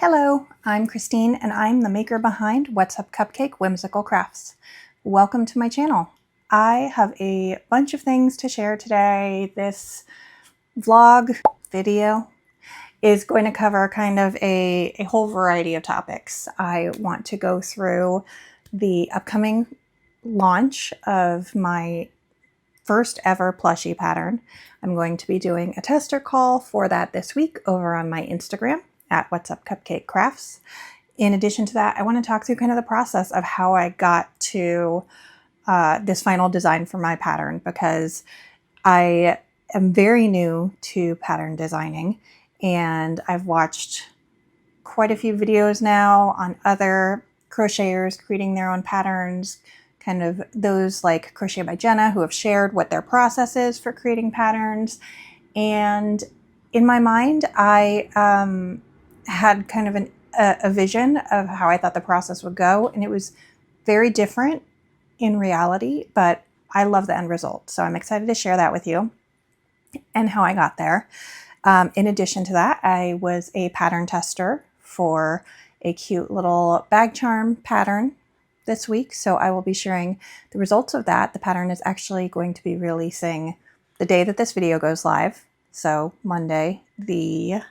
Hello, I'm Christine and I'm the maker behind What's Up Cupcake Whimsical Crafts. Welcome to my channel. I have a bunch of things to share today. This vlog video is going to cover kind of a whole variety of topics. I want to go through the upcoming launch of my first ever plushie pattern. I'm going to be doing a tester call for that this week over on my Instagram at What's Up Cupcake Crafts. In addition to that, I want to talk through kind of the process of how I got to this final design for my pattern, because I am very new to pattern designing and I've watched quite a few videos now on other crocheters creating their own patterns, kind of those like Crochet by Jenna who have shared what their process is for creating patterns. And in my mind, I had kind of a vision of how I thought the process would go, and it was very different in reality, but I love the end result. So I'm excited to share that with you and how I got there. In addition to that, I was a pattern tester for a cute little bag charm pattern this week. So I will be sharing the results of that. The pattern is actually going to be releasing the day that this video goes live. So Monday, the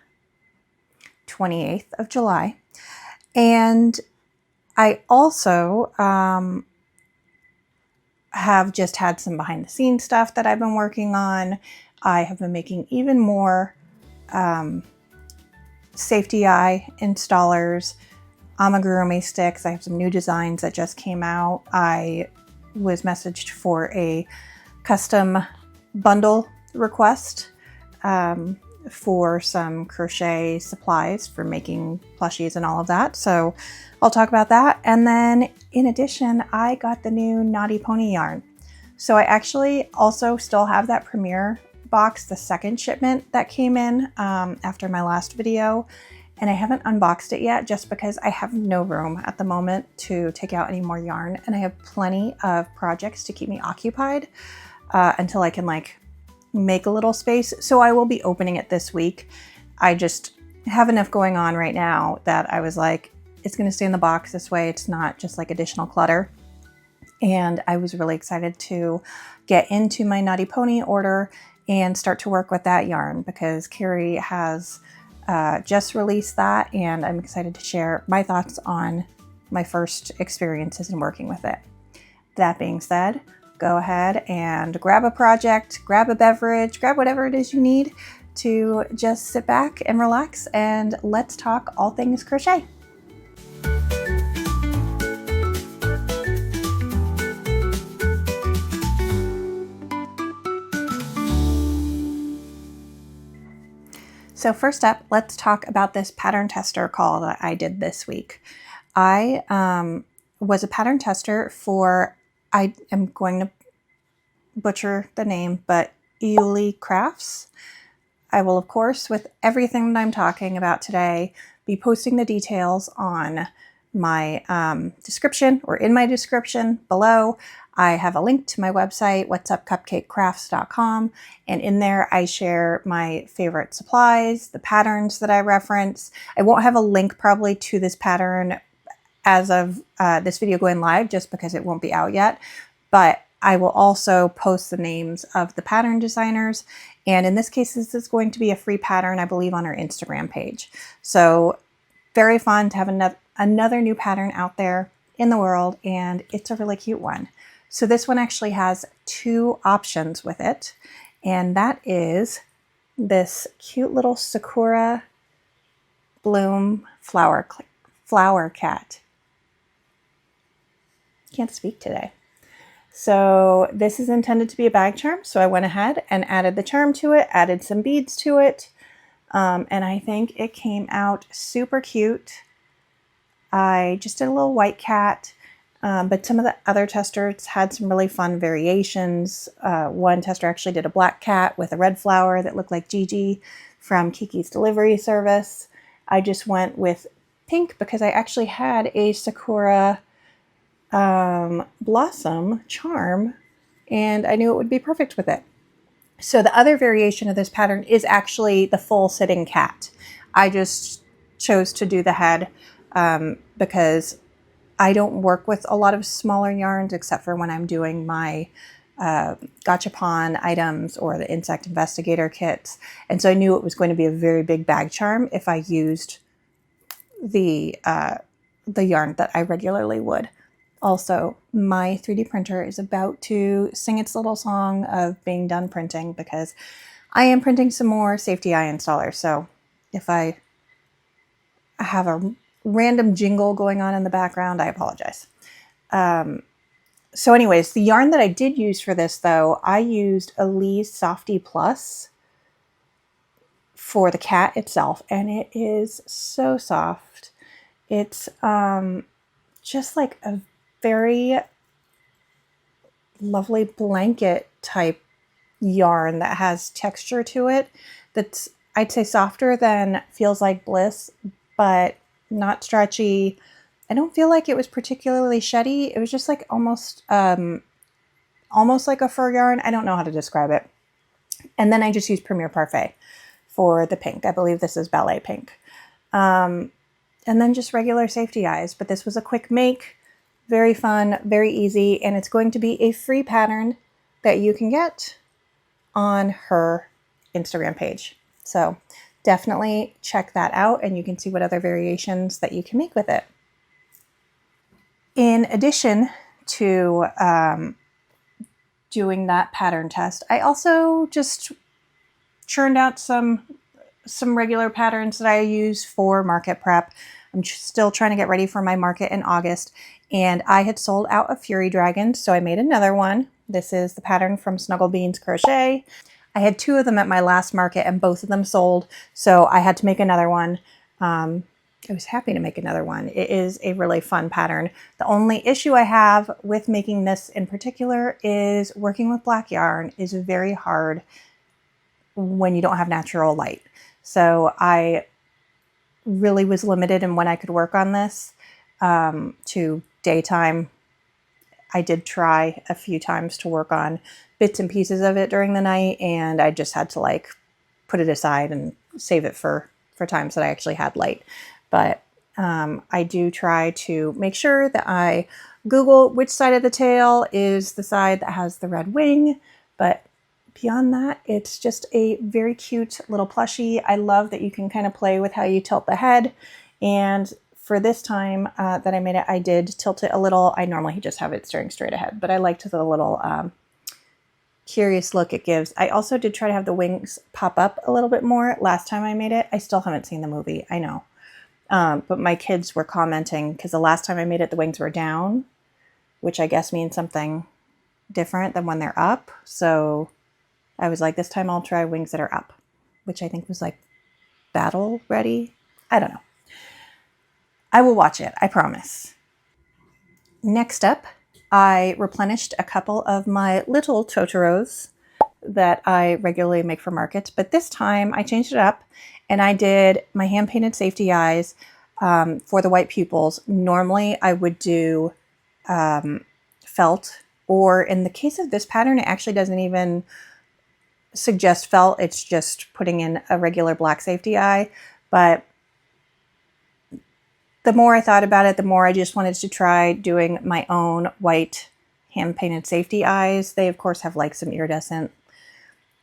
28th of July. And I also have just had some behind the scenes stuff that I've been working on. I have been making even more safety eye installers, amigurumi sticks. I have some new designs that just came out. I was messaged for a custom bundle request for some crochet supplies for making plushies and all of that. So I'll talk about that. And then in addition, I got the new Knotty Pony Yarn. So I actually also still have that premiere box, the second shipment that came in after my last video. And I haven't unboxed it yet just because I have no room at the moment to take out any more yarn. And I have plenty of projects to keep me occupied until I can make a little space. So I will be opening it this week. I just have enough going on right now that I was like, it's going to stay in the box this way. It's not just like additional clutter. And I was really excited to get into my Knotty Pony order and start to work with that yarn, because Carrie has just released that, and I'm excited to share my thoughts on my first experiences in working with it. That being said, go ahead and grab a project, grab a beverage, grab whatever it is you need to just sit back and relax, and let's talk all things crochet. So first up, let's talk about this pattern tester call that I did this week. I was a pattern tester for, I am going to butcher the name, but Yuli Crafts. I will, of course, with everything that I'm talking about today, be posting the details on my description, or in my description below. I have a link to my website, whatsupcupcakecrafts.com, and in there I share my favorite supplies, the patterns that I reference. I won't have a link probably to this pattern as of this video going live, just because it won't be out yet, but I will also post the names of the pattern designers. And in this case, this is going to be a free pattern, I believe, on our Instagram page. So very fun to have another new pattern out there in the world, and it's a really cute one. So this one actually has two options with it, and that is this cute little Sakura bloom flower cat. Can't speak today. So this is intended to be a bag charm, so I went ahead and added the charm to it, added some beads to it, and I think it came out super cute. I just did a little white cat, but some of the other testers had some really fun variations. One tester actually did a black cat with a red flower that looked like Gigi from Kiki's Delivery Service. I just went with pink because I actually had a Sakura blossom charm, and I knew it would be perfect with it. So the other variation of this pattern is actually the full sitting cat. I just chose to do the head because I don't work with a lot of smaller yarns except for when I'm doing my gachapon items or the insect investigator kits. And so I knew it was going to be a very big bag charm if I used the yarn that I regularly would. Also, my 3D printer is about to sing its little song of being done printing because I am printing some more safety eye installers. So if I have a random jingle going on in the background, I apologize. So anyways, the yarn that I did use for this though, I used a Lee's Softy Plus for the cat itself, and it is so soft. It's just like a very lovely blanket type yarn that has texture to it that's, I'd say, softer than Feels Like Bliss, but not stretchy. I don't feel like it was particularly sheddy. It was just like almost like a fur yarn. I don't know how to describe it. And then I just used Premier Parfait for the pink. I believe this is Ballet Pink. And then just regular safety eyes. But this was a quick make, very fun, very easy, and it's going to be a free pattern that you can get on her Instagram page. So definitely check that out and you can see what other variations that you can make with it. In addition to doing that pattern test, I also just churned out some regular patterns that I use for market prep. I'm still trying to get ready for my market in August, and I had sold out of Fury Dragons, so I made another one. This is the pattern from Snuggle Beans Crochet. I had 2 of them at my last market and both of them sold, so I had to make another one. I was happy to make another one. It is a really fun pattern. The only issue I have with making this in particular is working with black yarn is very hard when you don't have natural light. So I really was limited in when I could work on this to daytime. I did try a few times to work on bits and pieces of it during the night, and I just had to like put it aside and save it for times that I actually had light. But I do try to make sure that I Google which side of the tail is the side that has the red wing. But beyond that, it's just a very cute little plushie. I love that you can kind of play with how you tilt the head. And for this time that I made it, I did tilt it a little. I normally just have it staring straight ahead, but I liked the little curious look it gives. I also did try to have the wings pop up a little bit more last time I made it. I still haven't seen the movie, I know. But my kids were commenting because the last time I made it, the wings were down, which I guess means something different than when they're up. So I was like, this time I'll try wings that are up, which I think was like battle ready. I don't know. I will watch it, I promise. Next up, I replenished a couple of my little Totoros that I regularly make for markets, but this time I changed it up and I did my hand-painted safety eyes for the white pupils. Normally I would do felt, or in the case of this pattern, it actually doesn't even suggest felt. It's just putting in a regular black safety eye. But the more I thought about it, the more I just wanted to try doing my own white hand-painted safety eyes. They, of course, have like some iridescent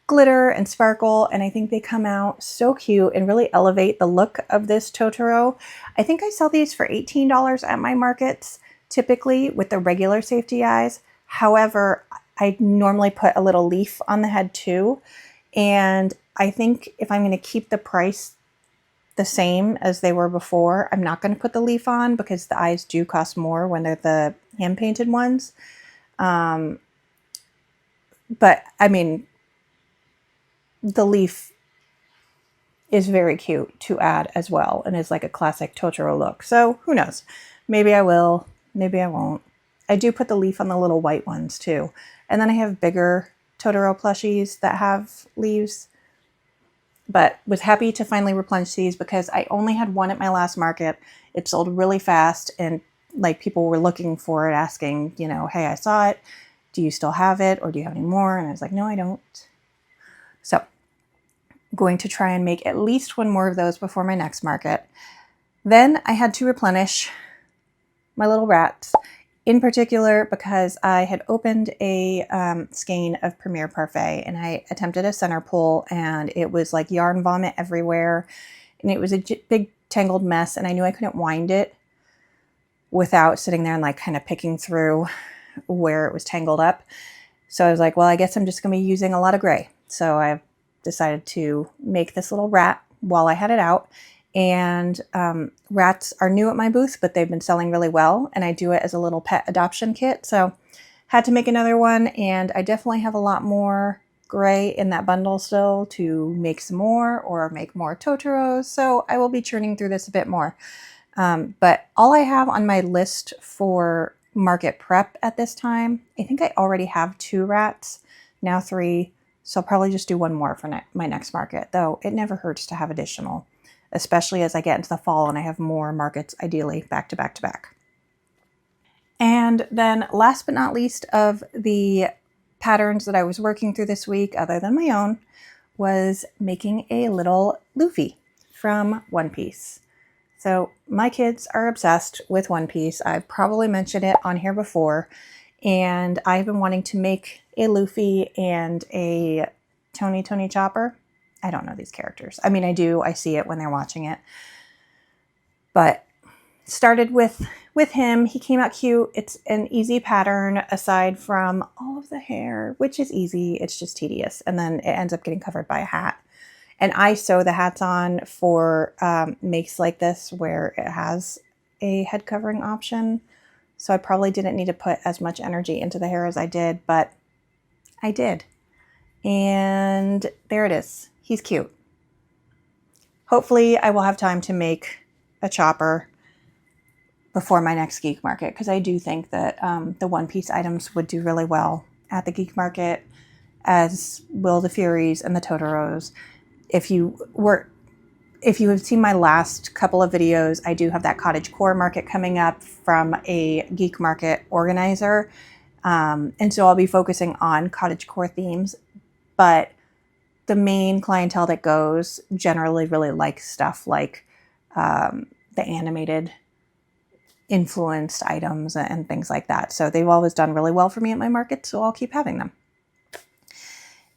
glitter and sparkle, and I think they come out so cute and really elevate the look of this Totoro. I think I sell these for $18 at my markets, typically with the regular safety eyes. However, I normally put a little leaf on the head too, and I think if I'm going to keep the price the same as they were before, I'm not going to put the leaf on because the eyes do cost more when they're the hand-painted ones. But I mean, the leaf is very cute to add as well and is like a classic Totoro look. So who knows? Maybe I will, maybe I won't. I do put the leaf on the little white ones too. And then I have bigger Totoro plushies that have leaves. But was happy to finally replenish these because I only had one at my last market. It sold really fast and like people were looking for it, asking, you know, hey, I saw it. Do you still have it? Or do you have any more? And I was like, no, I don't. So I'm going to try and make at least one more of those before my next market. Then I had to replenish my little rats, in particular because I had opened a skein of Premier Parfait and I attempted a center pull and it was like yarn vomit everywhere and it was a big tangled mess and I knew I couldn't wind it without sitting there and like kind of picking through where it was tangled up. So I was like, well, I guess I'm just going to be using a lot of gray. So I decided to make this little rat while I had it out. And rats are new at my booth, but they've been selling really well. And I do it as a little pet adoption kit. So had to make another one. And I definitely have a lot more gray in that bundle still to make some more or make more Totoros. So I will be churning through this a bit more. But all I have on my list for market prep at this time, I think I already have 2 rats, now 3. So I'll probably just do 1 more for my next market, though it never hurts to have additional, especially as I get into the fall and I have more markets, ideally back to back to back. And then last but not least of the patterns that I was working through this week, other than my own, was making a little Luffy from One Piece. So my kids are obsessed with One Piece. I've probably mentioned it on here before, and I've been wanting to make a Luffy and a Tony Chopper. I don't know these characters. I mean, I do. I see it when they're watching it. But started with him. He came out cute. It's an easy pattern aside from all of the hair, which is easy. It's just tedious. And then it ends up getting covered by a hat. And I sew the hats on for makes like this where it has a head covering option. So I probably didn't need to put as much energy into the hair as I did, but I did. And there it is. He's cute. Hopefully I will have time to make a chopper before my next geek market, because I do think that the One Piece items would do really well at the geek market, as will the Furies and the Totoros. If you have seen my last couple of videos, I do have that cottage core market coming up from a geek market organizer. And so I'll be focusing on cottage core themes, but the main clientele that goes generally really likes stuff like the animated influenced items and things like that. So they've always done really well for me at my market, so I'll keep having them.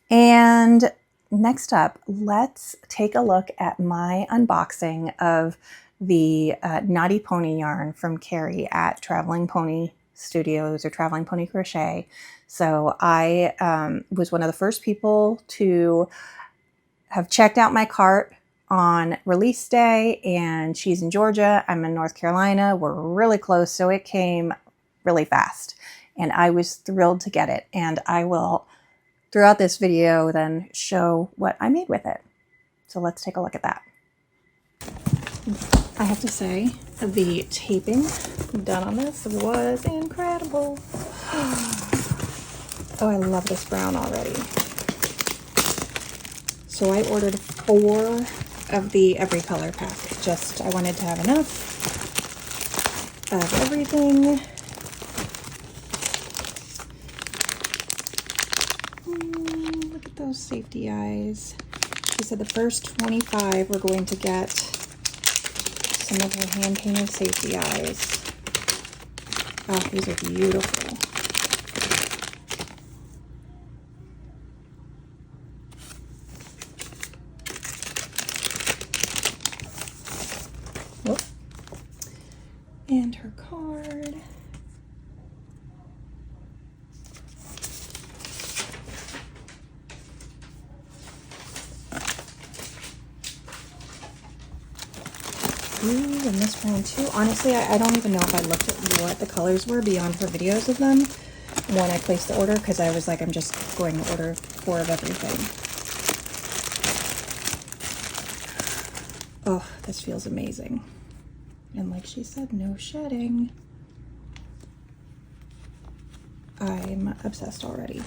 And next up, let's take a look at my unboxing of the Knotty Pony Yarn from Carrie at Traveling Pony Studios or Traveling Pony Crochet. So I was one of the first people to have checked out my cart on release day, and she's in Georgia. I'm in North Carolina. We're really close, so it came really fast, and I was thrilled to get it. And I will, throughout this video, then show what I made with it. So let's take a look at that. I have to say, the taping done on this was incredible. Oh, I love this brown already. So I ordered 4 of the every color pack. I wanted to have enough of everything. Look at those safety eyes. She said the first 25 were going to get some of her hand-painted safety eyes. Oh, these are beautiful. Whoop. And her card. Ooh, and this brown too. Honestly, I don't even know if I looked at what the colors were beyond her videos of them when I placed the order, because I was like, I'm just going to order 4 of everything. Oh, this feels amazing. And like she said, no shedding. I'm obsessed already.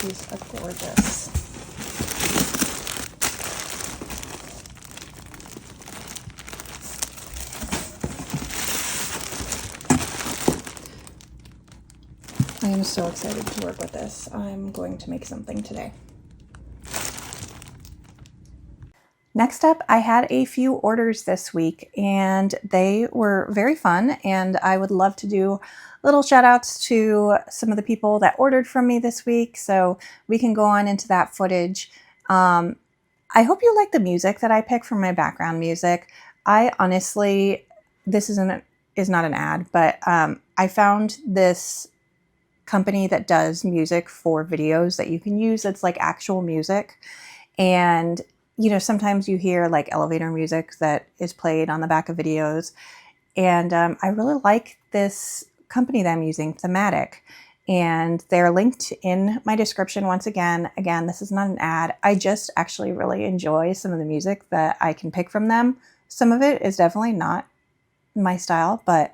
She's gorgeous. I am so excited to work with this. I'm going to make something today. Next up, I had a few orders this week and they were very fun, and I would love to do little shout outs to some of the people that ordered from me this week, so we can go on into that footage. I hope you like the music that I pick for my background music. I honestly, this is not an ad, but I found this company that does music for videos that you can use that's like actual music. And you know, sometimes you hear like elevator music that is played on the back of videos. And I really like this company that I'm using, Thematic. And they're linked in my description once again. Again, this is not an ad. I just actually really enjoy some of the music that I can pick from them. Some of it is definitely not my style, but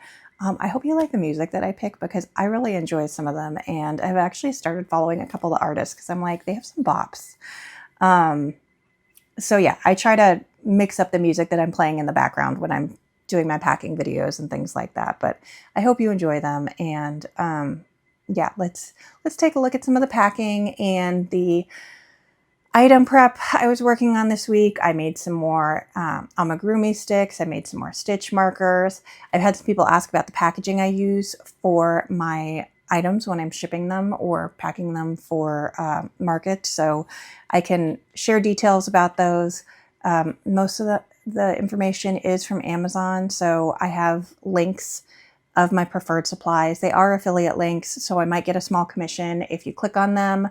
I hope you like the music that I pick because I really enjoy some of them. And I've actually started following a couple of artists because I'm like, they have some bops. So yeah, I try to mix up the music that I'm playing in the background when I'm doing my packing videos and things like that. But I hope you enjoy them. And yeah, let's take a look at some of the packing and the item prep I was working on this week. I made some more amigurumi sticks. I made some more stitch markers. I've had some people ask about the packaging I use for my items when I'm shipping them or packing them for market, so I can share details about those. Most of the information is from Amazon, so I have links of my preferred supplies. They are affiliate links, so I might get a small commission if you click on them.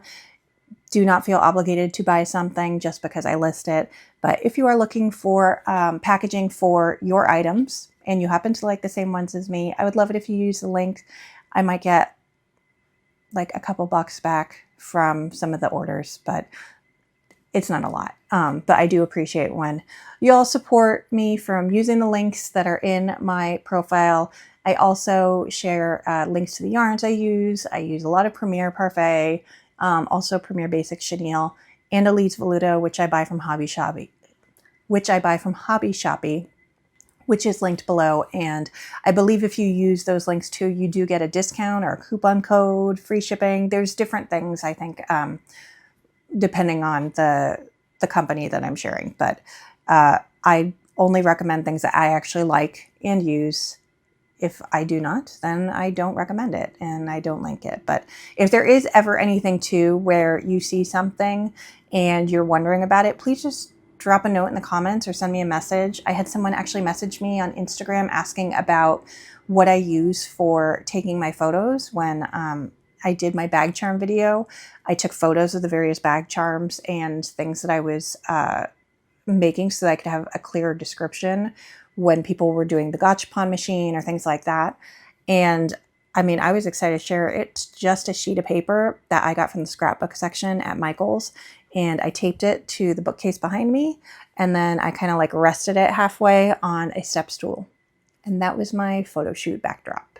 Do not feel obligated to buy something just because I list it, but if you are looking for packaging for your items and you happen to like the same ones as me, I would love it if you use the link. I might get like a couple bucks back from some of the orders, but it's not a lot. But I do appreciate when you all support me from using the links that are in my profile. I also share links to the yarns I use. I use a lot of Premier Parfait, also Premier Basic Chenille, and Elise Voluta, which I buy from Hobby Shoppy, which is linked below. And I believe if you use those links too, you do get a discount or a coupon code, free shipping. There's different things, I think, depending on the company that I'm sharing. But I only recommend things that I actually like and use. If I do not, then I don't recommend it and I don't link it. But if there is ever anything too where you see something and you're wondering about it, please just drop a note in the comments or send me a message. I had someone actually message me on Instagram asking about what I use for taking my photos. When I did my bag charm video, I took photos of the various bag charms and things that I was making so that I could have a clearer description when people were doing the gachapon machine or things like that. And I mean, I was excited to share. It's just a sheet of paper that I got from the scrapbook section at Michael's, and I taped it to the bookcase behind me, and then I kind of like rested it halfway on a step stool. And that was my photo shoot backdrop.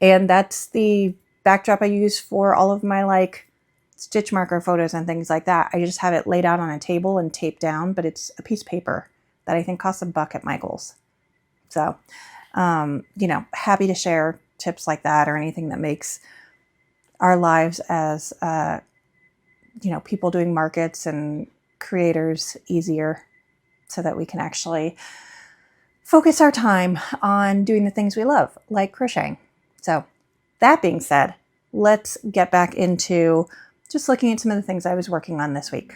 And that's the backdrop I use for all of my like stitch marker photos and things like that. I just have it laid out on a table and taped down, but it's a piece of paper that I think costs $1 at Michael's. So, you know, happy to share tips like that or anything that makes our lives as, you know, people doing markets and creators easier so that we can actually focus our time on doing the things we love, like crocheting. So that being said, let's get back into just looking at some of the things I was working on this week.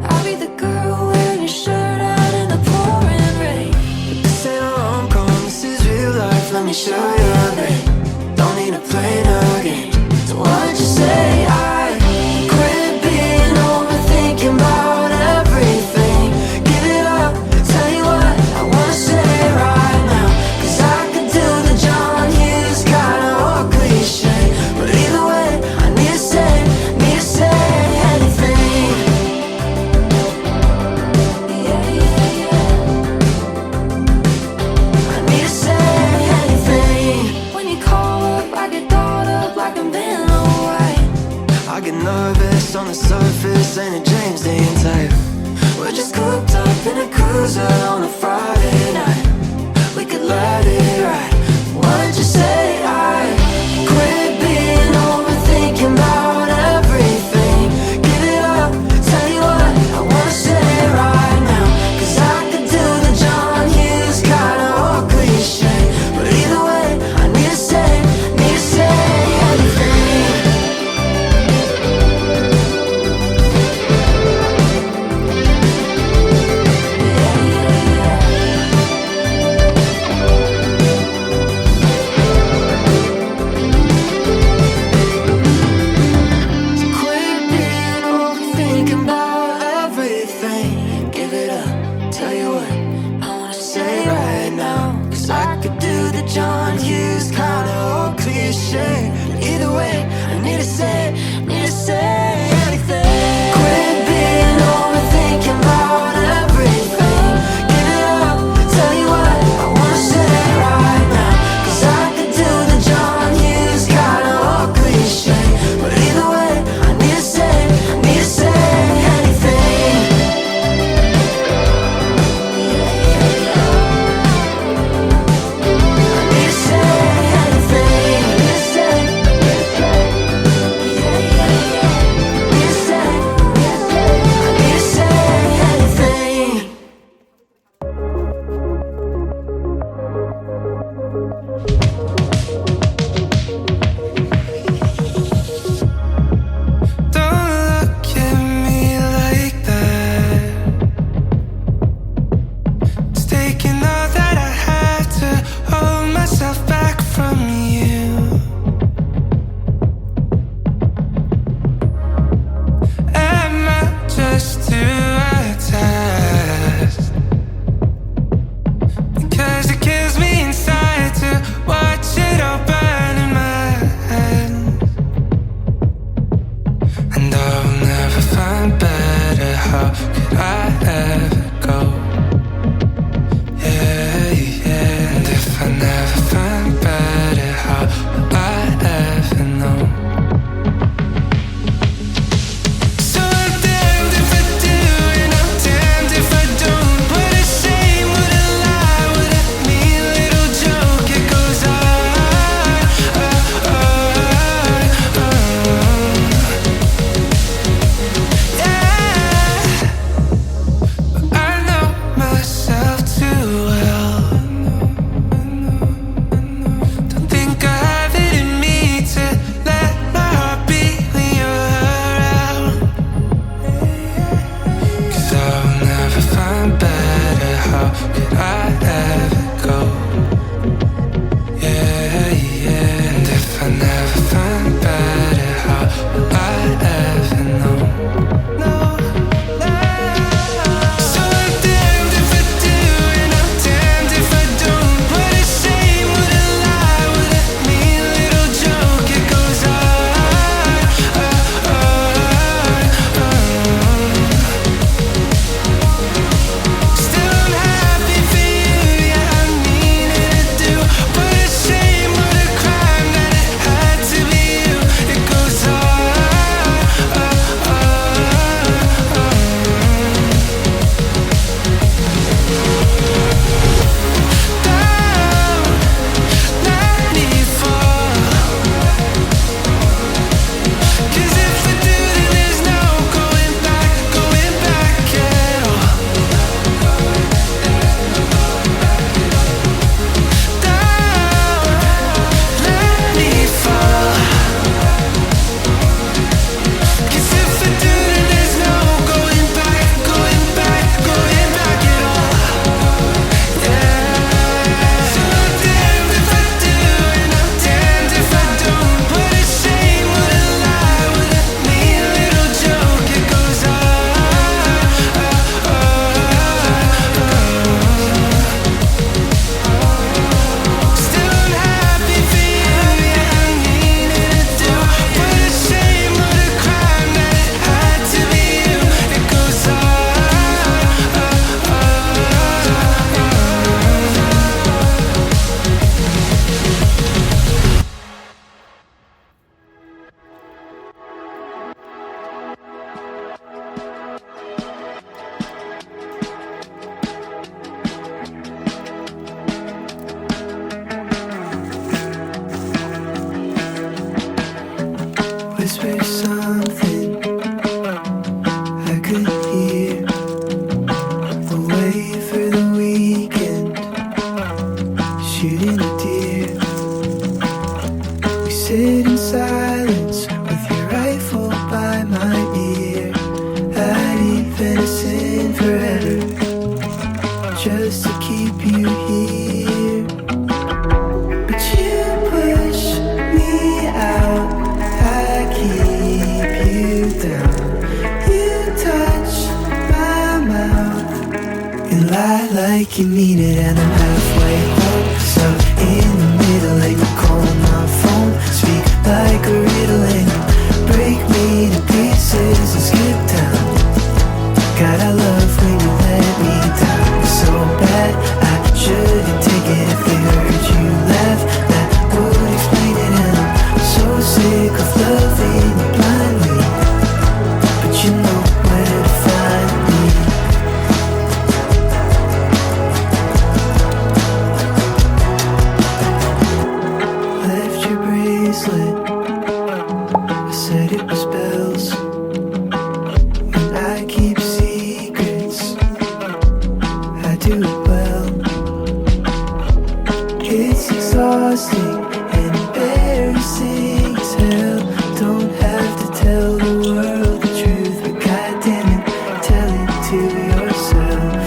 I'll be the girl wearing your shirt out in the get nervous on the surface, ain't a James Dean type. We're just cooped up in a cruiser on a Friday night. We could let it ride. Why'd you say I quit being overthinking about everything? Give it up, tell you what I wanna say right now. Cause I could do the John Hughes kinda or cliche, but either way I need to say anything. John Hughes kinda or cliche, but either way I need to say anything. Quit being overthinking about everything. Give it up, tell you what I wanna say right now. Cause I could do the John Hughes kinda or cliche, but either way I need to say anything. whisper something I could hear. We'll wait for the weekend, shooting a deer. We sit in silence with your rifle by my ear. I'd eat venison forever just to keep you here. But you push me out, I keep you down. You touch my mouth and lie like you mean it, and I'm halfway home. So in the middle and you call my phone, speak like a riddle and you break me to pieces and skip town. God, I love when you let me down so bad. I shouldn't take it if they heard you laugh. That would explain it, and I'm so sick of loving you blindly. But you know where to find me. Left your bracelet, I said it was bells. And I keep secrets, I do it well. It's exhausting and embarrassing as hell. Don't have to tell the world the truth, but goddamn it, tell it to yourself.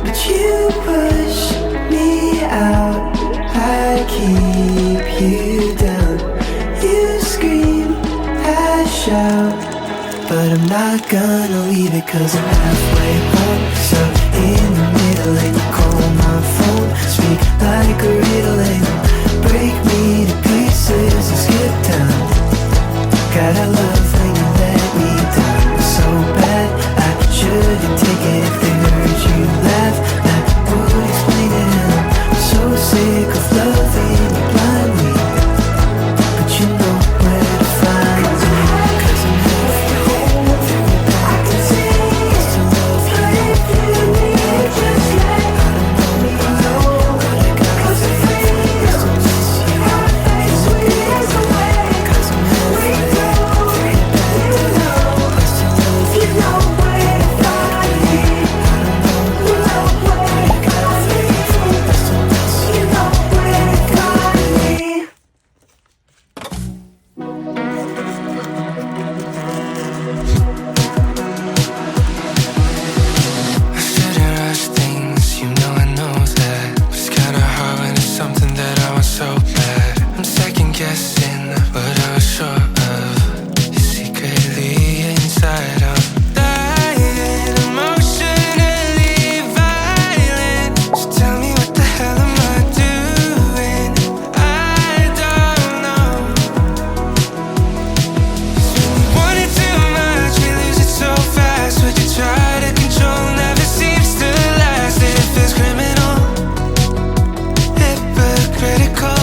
But you push me out, I keep you down. You scream, I shout, but I'm not gonna leave it 'cause I'm halfway home. So in the middle and you call my phone, speak like a riddle and you break me to pieces and skip town. God, I love when you let me down so bad. I shouldn't take it if they heard you laugh. That would explain it, and I'm so sick of loving you blindly. But you know where to find me, 'cause I'm halfway home. I can see you still love you. Just let me know what I got. 'Cause I'm free, I still miss you. It's okay, 'cause I'm halfway. You know, I still love you. You know where to find me. You know where to find me. I still miss you. You know where to find me. I shouldn't rush things, you know I know that. But it's kinda hard when it's something that I want so bad. I'm second guessing what I was sure of. You're secretly inside, I'm dying, emotionally violent. So tell me what the hell am I doing? I don't know. 'Cause when we want it too much, we lose it so fast. What you try to control never seems to last. It feels criminal, hypocritical.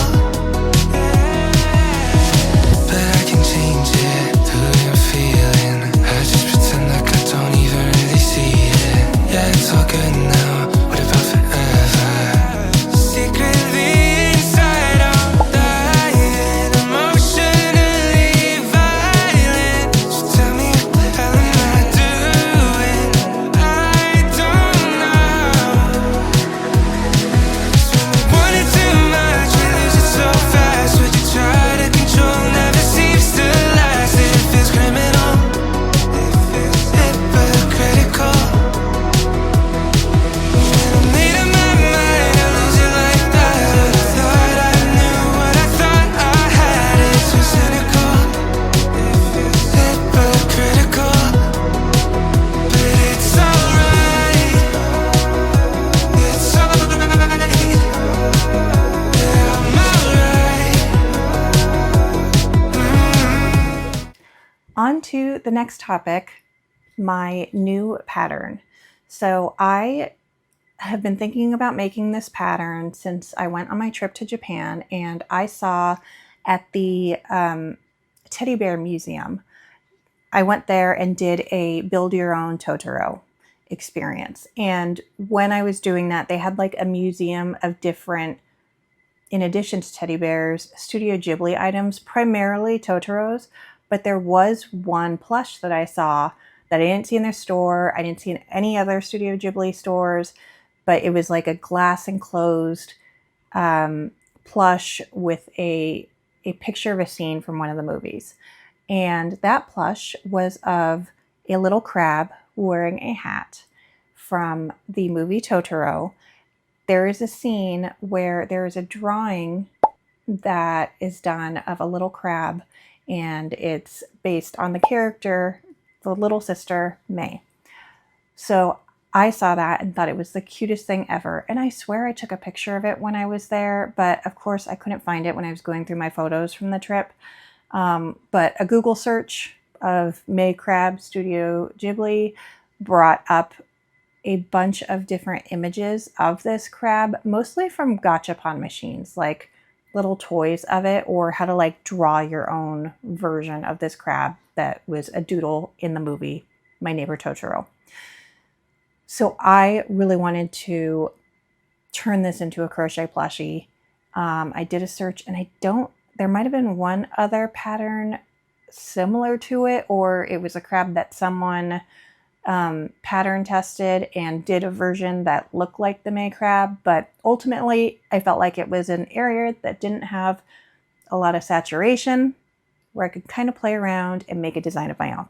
But I can change it, the way I'm feeling. I just pretend like I don't even really see it. Yeah, it's all good now, what about forever? Secretly inside, I'm dying, emotionally violent. So tell me what the hell am I doing? I don't know. 'Cause when we want it too much, we lose it so fast. What you try to control never seems to last. It feels criminal, hypocritical. When I made up my mind, I lose it like that. I thought I knew what I thought I had. It's so cynical, hypocritical. But it's alright, it's alright. Yeah, I'm alright. On to the next topic, my new pattern. So I have been thinking about making this pattern since I went on my trip to Japan, and I saw at the Teddy Bear Museum, I went there and did a build your own Totoro experience. And when I was doing that, they had like a museum of different in addition to teddy bears, Studio Ghibli items, primarily Totoro's, but there was one plush that I saw that I didn't see in their store. I didn't see in any other Studio Ghibli stores, but it was like a glass enclosed plush with a picture of a scene from one of the movies. And that plush was of a little crab wearing a hat from the movie Totoro. There is a scene where there is a drawing that is done of a little crab, and it's based on the character, the little sister, May. So I saw that and thought it was the cutest thing ever. And I swear I took a picture of it when I was there, but of course I couldn't find it when I was going through my photos from the trip. But a Google search of May Crab Studio Ghibli brought up a bunch of different images of this crab, mostly from gachapon machines, like little toys of it, or how to like draw your own version of this crab that was a doodle in the movie My Neighbor Totoro. So I really wanted to turn this into a crochet plushie. I did a search, and there might have been one other pattern similar to it, or it was a crab that someone pattern tested and did a version that looked like the May crab, but ultimately I felt like it was an area that didn't have a lot of saturation, where I could kind of play around and make a design of my own.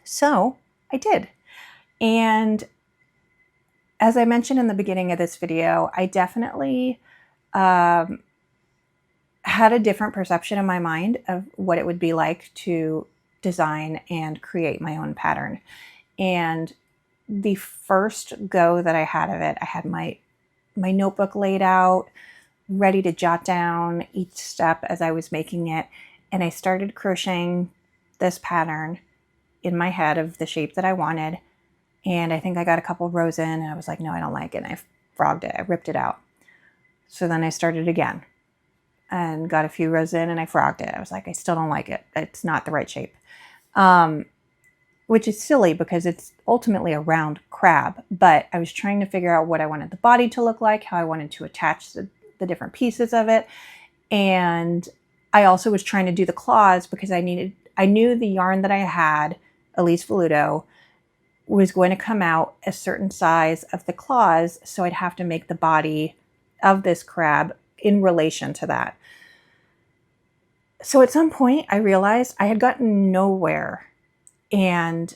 So I did. And as I mentioned in the beginning of this video, I definitely had a different perception in my mind of what it would be like to design and create my own pattern. And the first go that I had of it, I had my notebook laid out, ready to jot down each step as I was making it. And I started crocheting this pattern in my head of the shape that I wanted. And I think I got a couple rows in, and I was like, no, I don't like it. And I frogged it. I ripped it out. So then I started again and got a few rows in, and I frogged it. I was like, I still don't like it. It's not the right shape. Which is silly because it's ultimately a round crab, but I was trying to figure out what I wanted the body to look like, how I wanted to attach the different pieces of it. And I also was trying to do the claws because I knew the yarn that I had, Elise Voluto, was going to come out a certain size of the claws, so I'd have to make the body of this crab in relation to that. So at some point I realized I had gotten nowhere and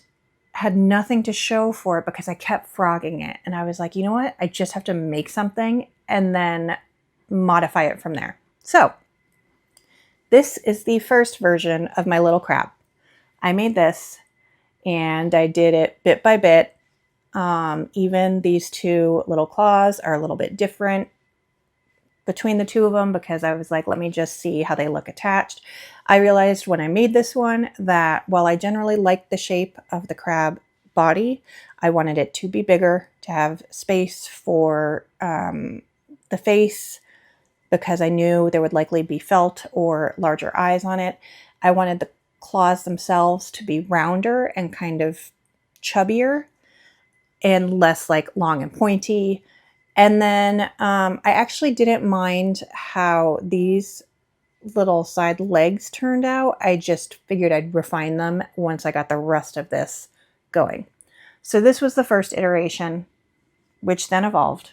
had nothing to show for it because I kept frogging it. And I was like, you know what? I just have to make something and then modify it from there. So this is the first version of my little crab. I made this and I did it bit by bit. Even these two little claws are a little bit different between the two of them because I was like, let me just see how they look attached. I realized when I made this one that while I generally like the shape of the crab body, I wanted it to be bigger, to have space for the face, because I knew there would likely be felt or larger eyes on it. I wanted the claws themselves to be rounder and kind of chubbier and less like long and pointy. And then I actually didn't mind how these little side legs turned out. I just figured I'd refine them once I got the rest of this going. So this was the first iteration, which then evolved.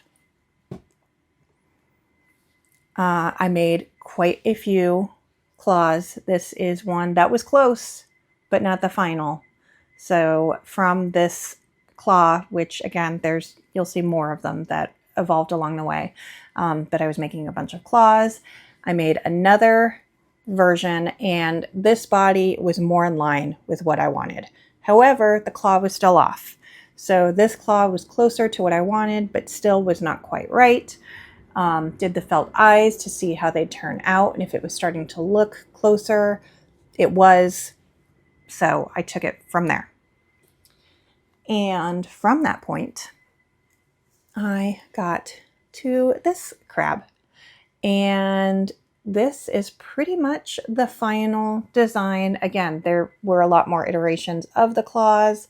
I made quite a few claws. This is one that was close, but not the final. So from this claw, which again, you'll see more of them that evolved along the way. But I was making a bunch of claws. I made another version, and this body was more in line with what I wanted. However, the claw was still off. So this claw was closer to what I wanted, but still was not quite right. Did the felt eyes to see how they'd turn out, and if it was starting to look closer, it was. So I took it from there. And from that point, I got to this crab. And this is pretty much the final design. Again, there were a lot more iterations of the claws.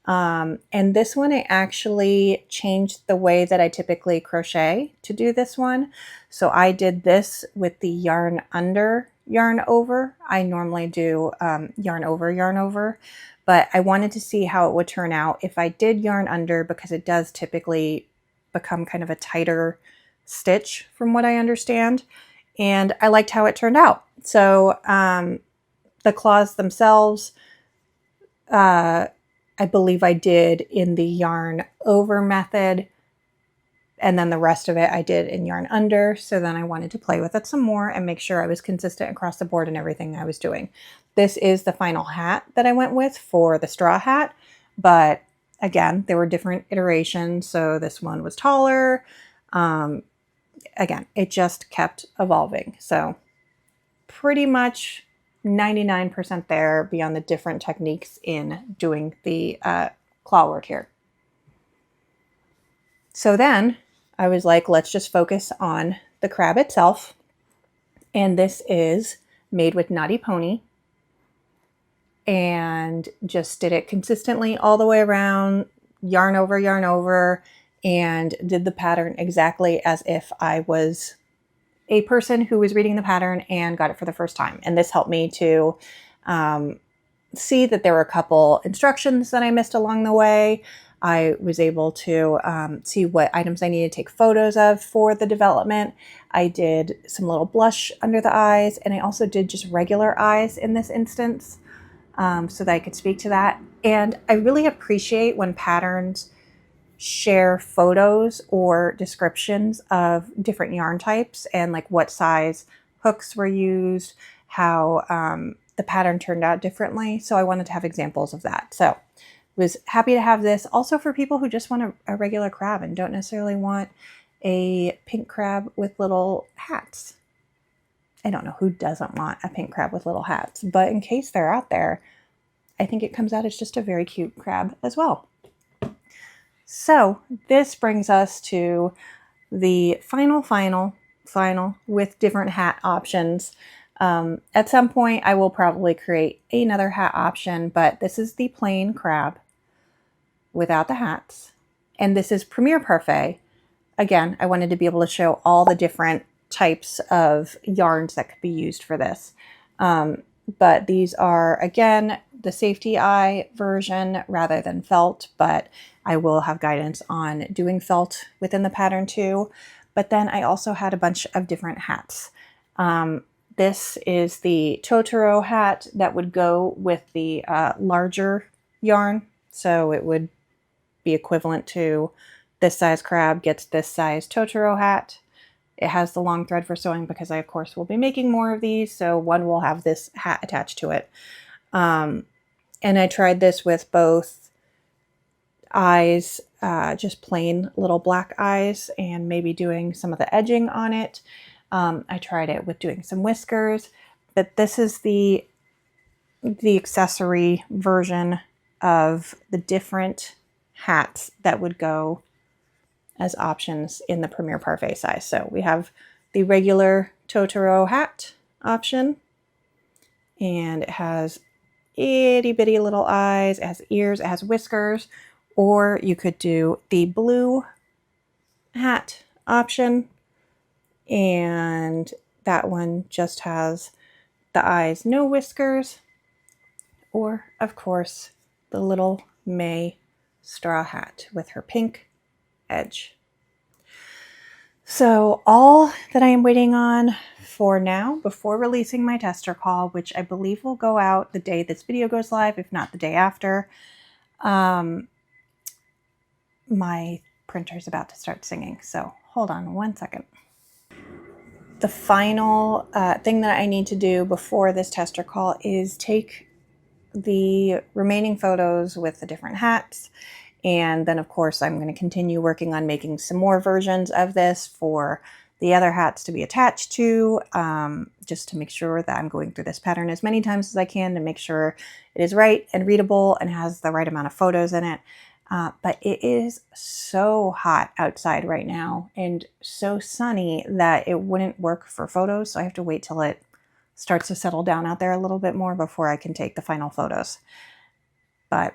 And this one, I actually changed the way that I typically crochet to do this one. So I did this with the yarn under, yarn over. I normally do yarn over, but I wanted to see how it would turn out if I did yarn under, because it does typically become kind of a tighter stitch from what I understand. And I liked how it turned out. So the claws themselves, I believe I did in the yarn over method, and then the rest of it I did in yarn under. So then I wanted to play with it some more and make sure I was consistent across the board in everything I was doing. This is the final hat that I went with for the straw hat, but again, there were different iterations. So this one was taller. Again, it just kept evolving. So pretty much 99% there beyond the different techniques in doing the claw work here. So then I was like, let's just focus on the crab itself. And this is made with Knotty Pony, and just did it consistently all the way around, yarn over, and did the pattern exactly as if I was a person who was reading the pattern and got it for the first time. And this helped me to see that there were a couple instructions that I missed along the way. I was able to see what items I needed to take photos of for the development. I did some little blush under the eyes, and I also did just regular eyes in this instance, so that I could speak to that. And I really appreciate when patterns share photos or descriptions of different yarn types and like what size hooks were used, how the pattern turned out differently. So I wanted to have examples of that. So was happy to have this also for people who just want a regular crab and don't necessarily want a pink crab with little hats. I don't know who doesn't want a pink crab with little hats, but in case they're out there, I think it comes out as just a very cute crab as well. So this brings us to the final with different hat options. At some point I will probably create another hat option, but this is the plain crab without the hats. And this is Premier Parfait. Again, I wanted to be able to show all the different types of yarns that could be used for this. But these are, again, the safety eye version rather than felt, but I will have guidance on doing felt within the pattern too. But then I also had a bunch of different hats. This is the Totoro hat that would go with the larger yarn. So it would be equivalent to this size crab gets this size Totoro hat. It has the long thread for sewing because I, of course, will be making more of these. So one will have this hat attached to it. And I tried this with both eyes, just plain little black eyes, and maybe doing some of the edging on it. I tried it with doing some whiskers, but this is the accessory version of the different hats that would go as options in the Premier Parfait size. So we have the regular Totoro hat option, and it has itty bitty little eyes, it has ears, it has whiskers, or you could do the blue hat option, and that one just has the eyes, no whiskers, or of course the little May straw hat with her pink edge. So all that I am waiting on for now, before releasing my tester call, which I believe will go out the day this video goes live, if not the day after, my printer's about to start singing, so hold on one second. The final thing that I need to do before this tester call is take the remaining photos with the different hats. And then, of course, I'm going to continue working on making some more versions of this for the other hats to be attached to, just to make sure that I'm going through this pattern as many times as I can to make sure it is right and readable and has the right amount of photos in it. But it is so hot outside right now and so sunny that it wouldn't work for photos. So I have to wait till it starts to settle down out there a little bit more before I can take the final photos. But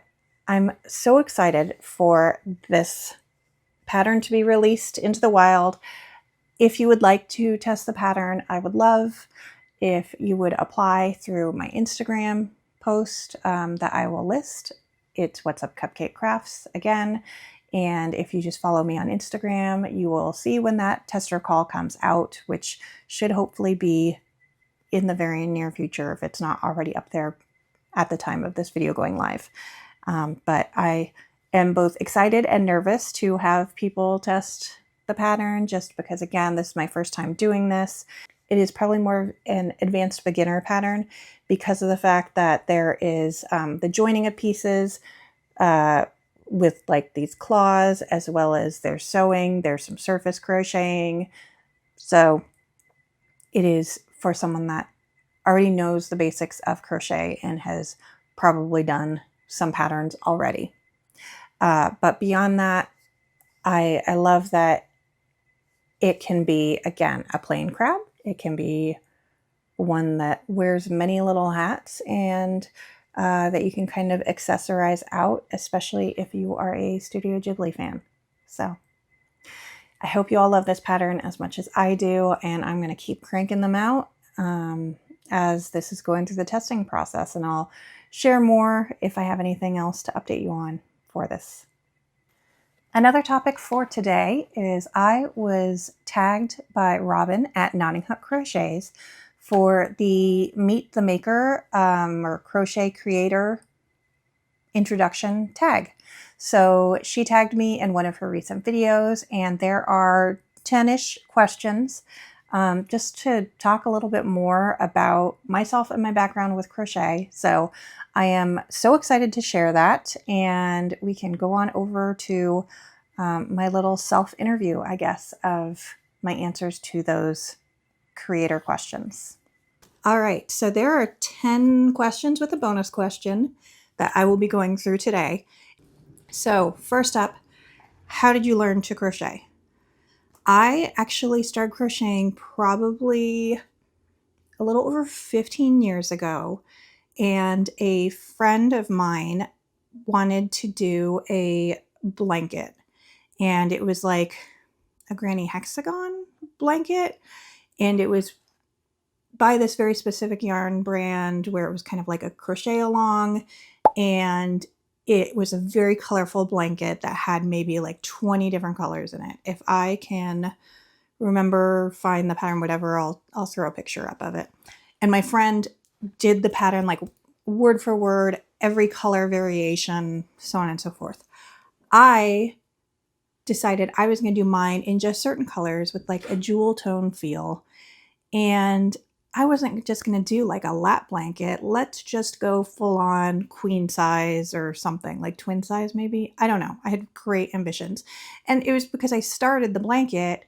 I'm so excited for this pattern to be released into the wild. If you would like to test the pattern, I would love if you would apply through my Instagram post that I will list. It's What's Up Cupcake Crafts again. And if you just follow me on Instagram, you will see when that tester call comes out, which should hopefully be in the very near future if it's not already up there at the time of this video going live. But I am both excited and nervous to have people test the pattern, just because, again, this is my first time doing this. It is probably more an advanced beginner pattern because of the fact that there is the joining of pieces with like these claws, as well as there's sewing, there's some surface crocheting. So it is for someone that already knows the basics of crochet and has probably done some patterns already. But beyond that, I love that it can be, again, a plain crab. It can be one that wears many little hats, and that you can kind of accessorize out, especially if you are a Studio Ghibli fan. So I hope you all love this pattern as much as I do, and I'm going to keep cranking them out as this is going through the testing process, and I'll share more if I have anything else to update you on for this. Another topic for today is I was tagged by Robin at Notting Hut Crochets for the Meet the Maker or Crochet Creator introduction tag. So she tagged me in one of her recent videos, and there are 10-ish questions just to talk a little bit more about myself and my background with crochet. So I am so excited to share that, and we can go on over to my little self-interview, I guess, of my answers to those creator questions. All right, so there are 10 questions with a bonus question that I will be going through today. So first up, how did you learn to crochet? I actually started crocheting probably a little over 15 years ago, and a friend of mine wanted to do a blanket, and it was like a granny hexagon blanket, and it was by this very specific yarn brand where it was kind of like a crochet along, and it was a very colorful blanket that had maybe like 20 different colors in it. If I can remember, find the pattern, whatever, I'll throw a picture up of it. And my friend did the pattern like word for word, every color variation, so on and so forth. I decided I was going to do mine in just certain colors with like a jewel tone feel. And I wasn't just going to do like a lap blanket. Let's just go full on queen size or something, like twin size maybe. I don't know. I had great ambitions. And it was because I started the blanket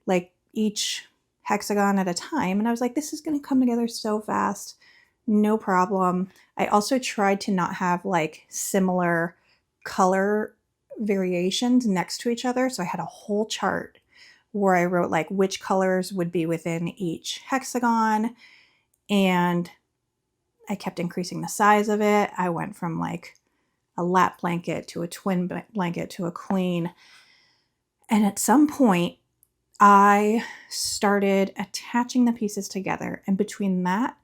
like each hexagon at a time. And I was like, this is going to come together so fast. No problem. I also tried to not have like similar color variations next to each other. So I had a whole chart where I wrote like which colors would be within each hexagon, and I kept increasing the size of it. I went from like a lap blanket to a twin blanket to a queen. And at some point I started attaching the pieces together, and between that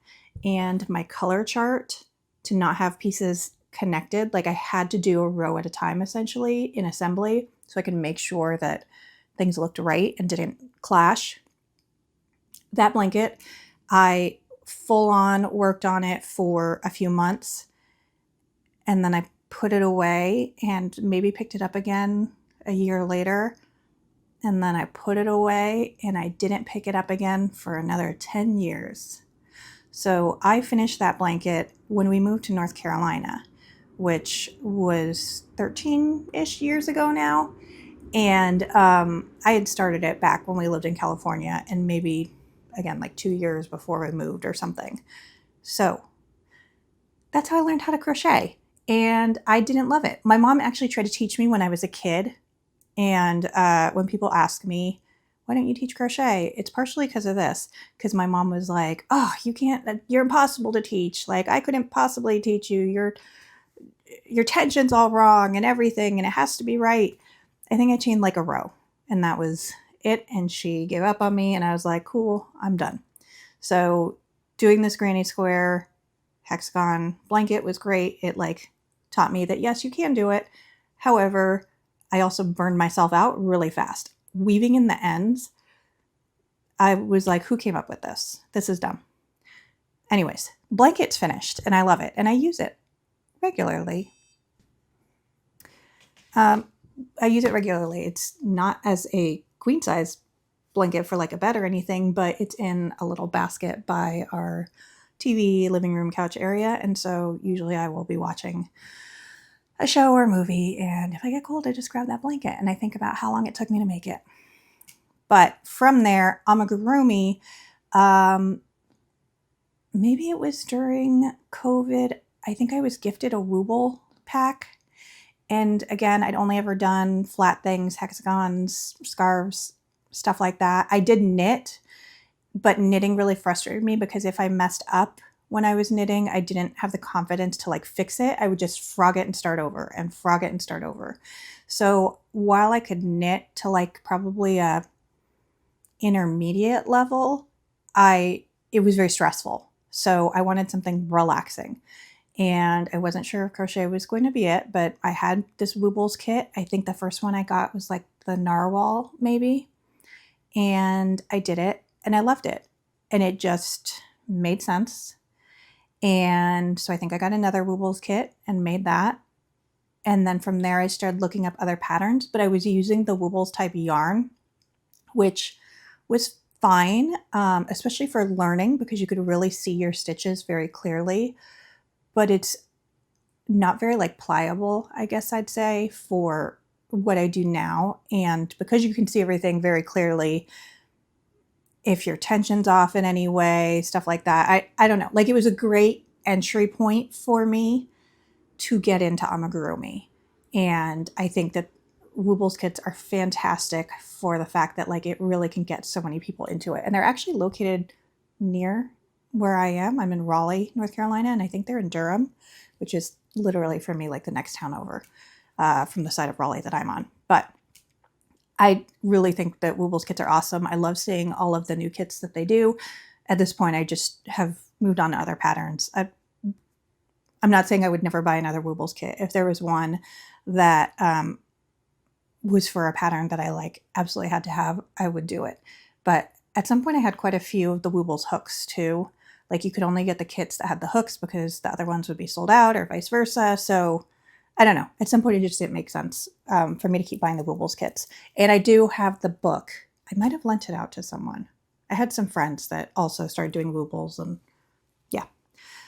and my color chart to not have pieces connected, like I had to do a row at a time essentially in assembly so I could make sure that things looked right and didn't clash. That blanket, I full on worked on it for a few months, and then I put it away and maybe picked it up again a year later, and then I put it away and I didn't pick it up again for another 10 years. So I finished that blanket when we moved to North Carolina, which was 13-ish years ago now. And I had started it back when we lived in California, and maybe, again, like 2 years before we moved or something. So that's how I learned how to crochet, and I didn't love it. My mom actually tried to teach me when I was a kid, and when people ask me, why don't you teach crochet? It's partially because of this, because my mom was like, oh, you can't, you're impossible to teach. Like, I couldn't possibly teach you. your tension's all wrong and everything, and it has to be right. I think I chained like a row, and that was it. And she gave up on me, and I was like, cool, I'm done. So doing this granny square hexagon blanket was great. It like taught me that yes, you can do it. However, I also burned myself out really fast. Weaving in the ends, I was like, who came up with this? This is dumb. Anyways, blanket's finished and I love it and I use it regularly. It's not as a queen size blanket for like a bed or anything, but it's in a little basket by our TV, living room, couch area. And so usually I will be watching a show or a movie. And if I get cold, I just grab that blanket and I think about how long it took me to make it. But from there, amigurumi, maybe it was during COVID. I think I was gifted a Wooble pack. And again, I'd only ever done flat things, hexagons, scarves, stuff like that. I did knit, but knitting really frustrated me because if I messed up when I was knitting, I didn't have the confidence to like fix it. I would just frog it and start over and frog it and start over. So while I could knit to like probably a intermediate level, it was very stressful. So I wanted something relaxing. And I wasn't sure if crochet was going to be it, but I had this Woobles kit. I think the first one I got was like the narwhal maybe. And I did it and I loved it. And it just made sense. And so I think I got another Woobles kit and made that. And then from there I started looking up other patterns, but I was using the Woobles type yarn, which was fine, especially for learning because you could really see your stitches very clearly. But it's not very like pliable, I guess I'd say, for what I do now. And because you can see everything very clearly, if your tension's off in any way, stuff like that, I don't know. Like it was a great entry point for me to get into amigurumi. And I think that Woobles kits are fantastic for the fact that like it really can get so many people into it. And they're actually located near where I am. I'm in Raleigh, North Carolina, and I think they're in Durham, which is literally for me like the next town over from the side of Raleigh that I'm on. But I really think that Woobles kits are awesome. I love seeing all of the new kits that they do. At this point, I just have moved on to other patterns. I'm not saying I would never buy another Woobles kit. If there was one that was for a pattern that I like absolutely had to have, I would do it. But at some point I had quite a few of the Woobles hooks too. Like you could only get the kits that had the hooks because the other ones would be sold out or vice versa. So I don't know. At some point it just didn't make sense for me to keep buying the Woobles kits. And I do have the book. I might have lent it out to someone. I had some friends that also started doing Woobles and yeah.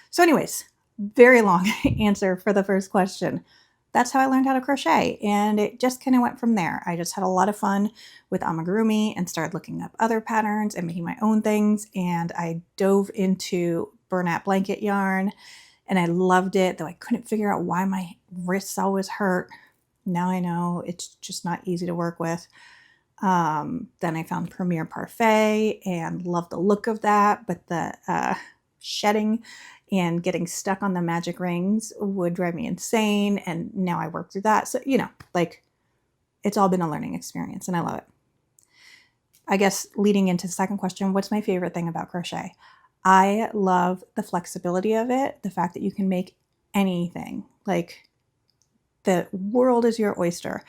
So anyways, very long answer for the first question. That's how I learned how to crochet, and it just kind of went from there. I just had a lot of fun with amigurumi and started looking up other patterns and making my own things, and I dove into burlap blanket yarn, and I loved it, though I couldn't figure out why my wrists always hurt. Now I know it's just not easy to work with. Then I found Premier Parfait and loved the look of that, but the shedding and getting stuck on the magic rings would drive me insane. And now I work through that. So, you know, like it's all been a learning experience and I love it. I guess leading into the second question, what's my favorite thing about crochet? I love the flexibility of it. The fact that you can make anything, like the world is your oyster.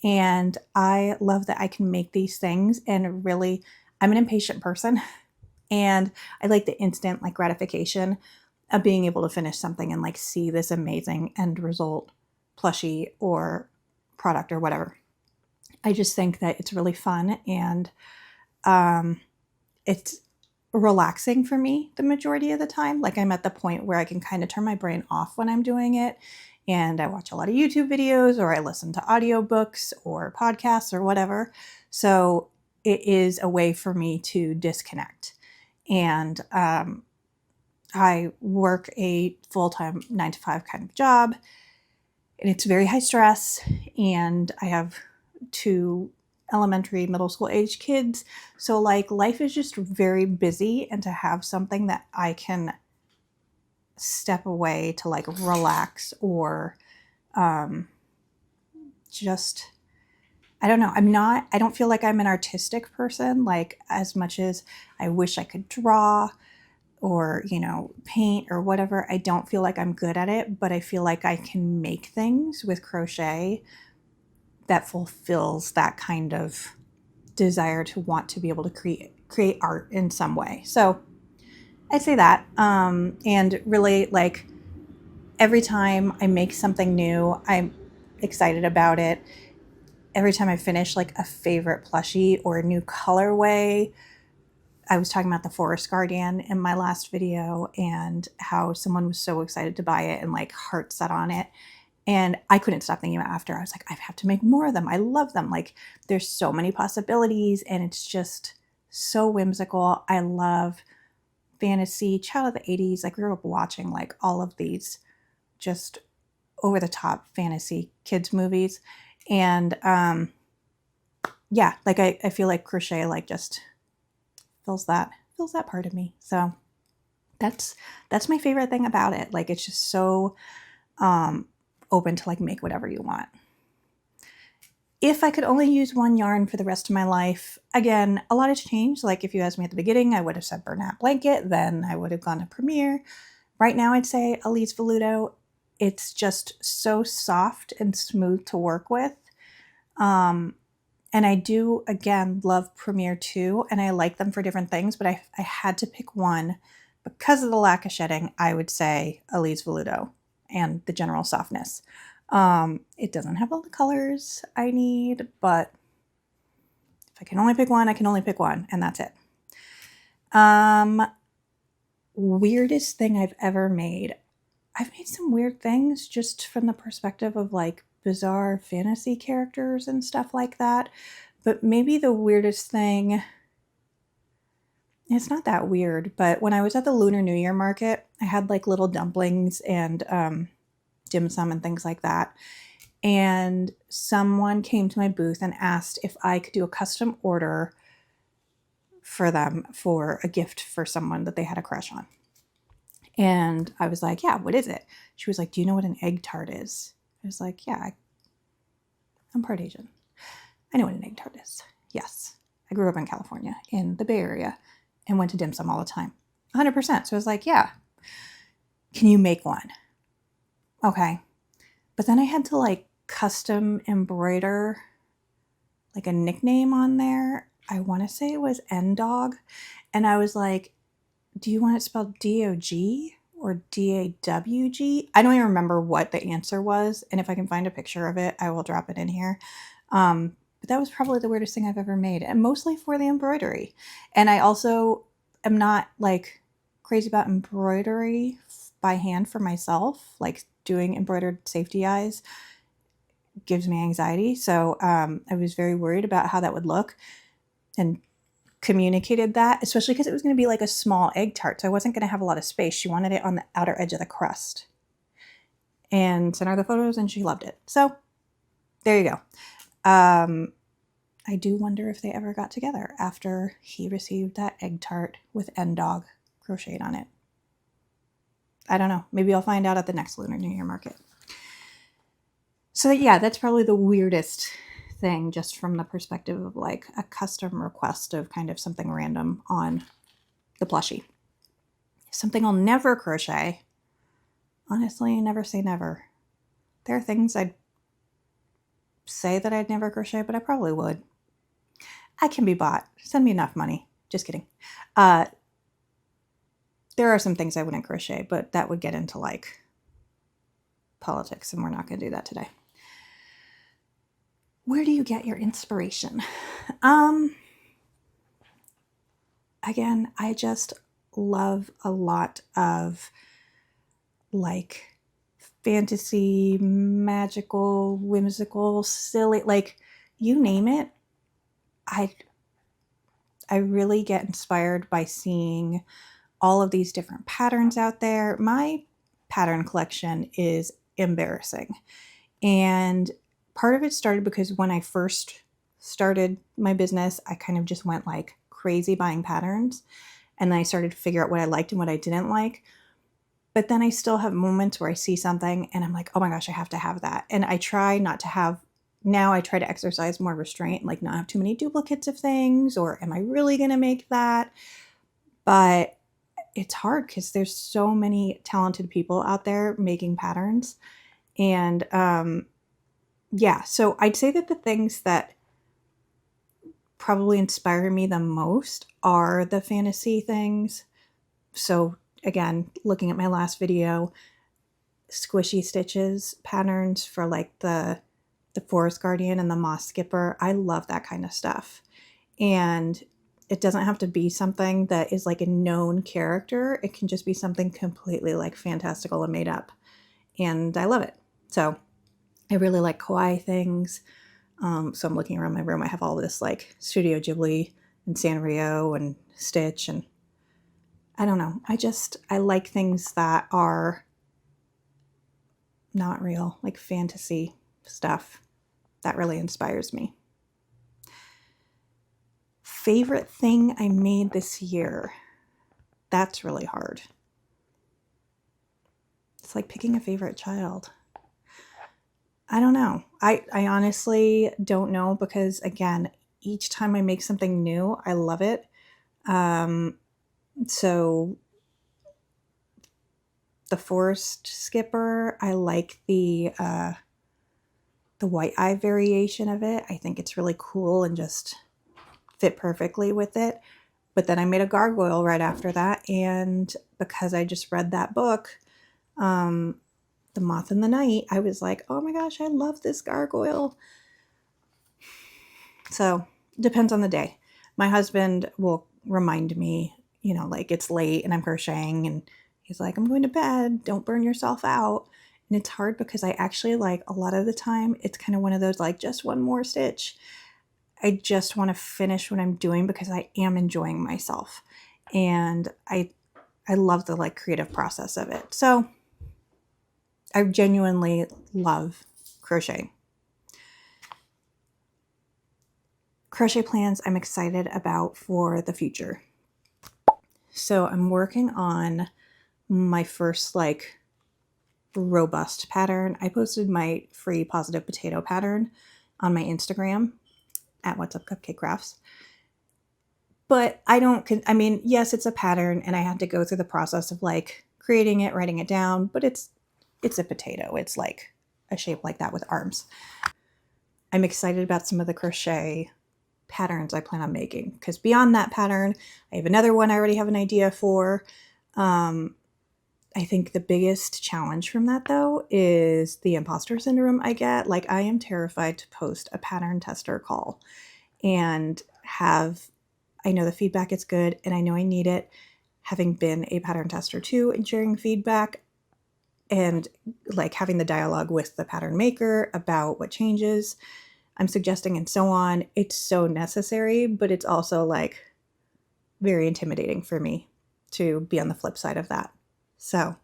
And I love that I can make these things and really, I'm an impatient person and I like the instant like gratification of being able to finish something and like see this amazing end result plushie or product or whatever. I just think that it's really fun and it's relaxing for me the majority of the time. Like I'm at the point where I can kind of turn my brain off when I'm doing it. And I watch a lot of YouTube videos or I listen to audiobooks or podcasts or whatever. So it is a way for me to disconnect. And I work a full-time 9-to-5 kind of job and it's very high stress and I have 2 elementary, middle school age kids. So like life is just very busy and to have something that I can step away to like relax or just, I don't know. I don't feel like I'm an artistic person, like as much as I wish I could draw or, paint or whatever. I don't feel like I'm good at it, but I feel like I can make things with crochet that fulfills that kind of desire to want to be able to create art in some way. So I'd say that. And really, like, every time I make something new, I'm excited about it. Every time I finish like a favorite plushie or a new colorway. I was talking about the Forest Guardian in my last video and how someone was so excited to buy it and like heart set on it. And I couldn't stop thinking about it after. I was like, I have to make more of them. I love them. Like, there's so many possibilities and it's just so whimsical. I love fantasy, child of the 80s. I grew up watching like all of these just over the top fantasy kids movies. And yeah, like I feel like crochet like just fills that part of me. So that's my favorite thing about it. Like, it's just so open to like make whatever you want. If I could only use one yarn for the rest of my life, again, a lot has changed. Like, if you asked me at the beginning, I would have said Bernat Blanket, then I would have gone to Premier. Right now, I'd say Elise Veludo. It's just so soft and smooth to work with. And I do, again, love Premier too, and I like them for different things, but I had to pick one. Because of the lack of shedding, I would say Elise Veludo and the general softness. It doesn't have all the colors I need, but if I can only pick one, I can only pick one, and that's it. Weirdest thing I've ever made. I've made some weird things just from the perspective of like bizarre fantasy characters and stuff like that. But maybe the weirdest thing, it's not that weird, but when I was at the Lunar New Year market, I had like little dumplings and dim sum and things like that. And someone came to my booth and asked if I could do a custom order for them for a gift for someone that they had a crush on. And I was like, yeah, what is it? She was like, do you know what an egg tart is? I was like, yeah, I'm part Asian. I know what an egg tart is. Yes. I grew up in California in the Bay Area and went to dim sum all the time. 100%. So I was like, yeah. Can you make one? Okay. But then I had to like custom embroider like a nickname on there. I want to say it was N-Dog. And I was like, do you want it spelled D-O-G or D-A-W-G? I don't even remember what the answer was. And if I can find a picture of it, I will drop it in here. But that was probably the weirdest thing I've ever made, and mostly for the embroidery. And I also am not like crazy about embroidery by hand for myself. Like, doing embroidered safety eyes gives me anxiety. So I was very worried about how that would look and communicated that, especially because it was going to be like a small egg tart. So I wasn't going to have a lot of space. She wanted it on the outer edge of the crust. And sent her the photos and she loved it. So there you go. I do wonder if they ever got together after he received that egg tart with N-Dog crocheted on it. I don't know. Maybe I'll find out at the next Lunar New Year market. So yeah, that's probably the weirdest thing, just from the perspective of like a custom request of kind of something random on the plushie. Something I'll never crochet. Honestly, never say never. There are things I'd say that I'd never crochet, but I probably would. I can be bought. Send me enough money. Just kidding. There are some things I wouldn't crochet, but that would get into like politics, and we're not going to do that today. Where do you get your inspiration? Again, I just love a lot of like fantasy, magical, whimsical, silly, like you name it. I really get inspired by seeing all of these different patterns out there. My pattern collection is embarrassing. And part of it started because when I first started my business, I kind of just went like crazy buying patterns. And then I started to figure out what I liked and what I didn't like. But then I still have moments where I see something and I'm like, oh my gosh, I have to have that. And I try not to have, now I try to exercise more restraint, like not have too many duplicates of things, or am I really going to make that? But it's hard because there's so many talented people out there making patterns. And yeah, so I'd say that the things that probably inspire me the most are the fantasy things. So again, looking at my last video, squishy stitches patterns for like the Forest Guardian and the Moss Skipper. I love that kind of stuff. And it doesn't have to be something that is like a known character. It can just be something completely like fantastical and made up. And I love it. So I really like kawaii things. So I'm looking around my room. I have all this like Studio Ghibli and Sanrio and Stitch, and I don't know. I like things that are not real, like fantasy stuff. That really inspires me. Favorite thing I made this year? That's really hard. It's like picking a favorite child. I don't know. I honestly don't know because, again, each time I make something new, I love it. So the Forest Skipper, I like the white eye variation of it. I think it's really cool and just fit perfectly with it. But then I made a gargoyle right after that, and because I just read that book, The Moth in the Night, I was like, oh my gosh, I love this gargoyle. So depends on the day. My husband will remind me, you know, like it's late and I'm crocheting, and he's like, I'm going to bed, don't burn yourself out. And it's hard because I actually, like, a lot of the time it's kind of one of those like just one more stitch. I just want to finish what I'm doing because I am enjoying myself, and I love the like creative process of it. So I genuinely love crocheting. Crochet plans I'm excited about for the future. So I'm working on my first like robust pattern. I posted my free positive potato pattern on my Instagram at What's Up Cupcake Crafts. But I mean, yes, it's a pattern and I had to go through the process of like creating it, writing it down, but it's a potato. It's like a shape like that with arms. I'm excited about some of the crochet patterns I plan on making, because beyond that pattern, I have another one I already have an idea for. I think the biggest challenge from that, though, is the imposter syndrome I get. Like, I am terrified to post a pattern tester call and I know the feedback is good and I know I need it, having been a pattern tester too, and sharing feedback and like having the dialogue with the pattern maker about what changes I'm suggesting and so on. It's so necessary, but it's also like very intimidating for me to be on the flip side of that. So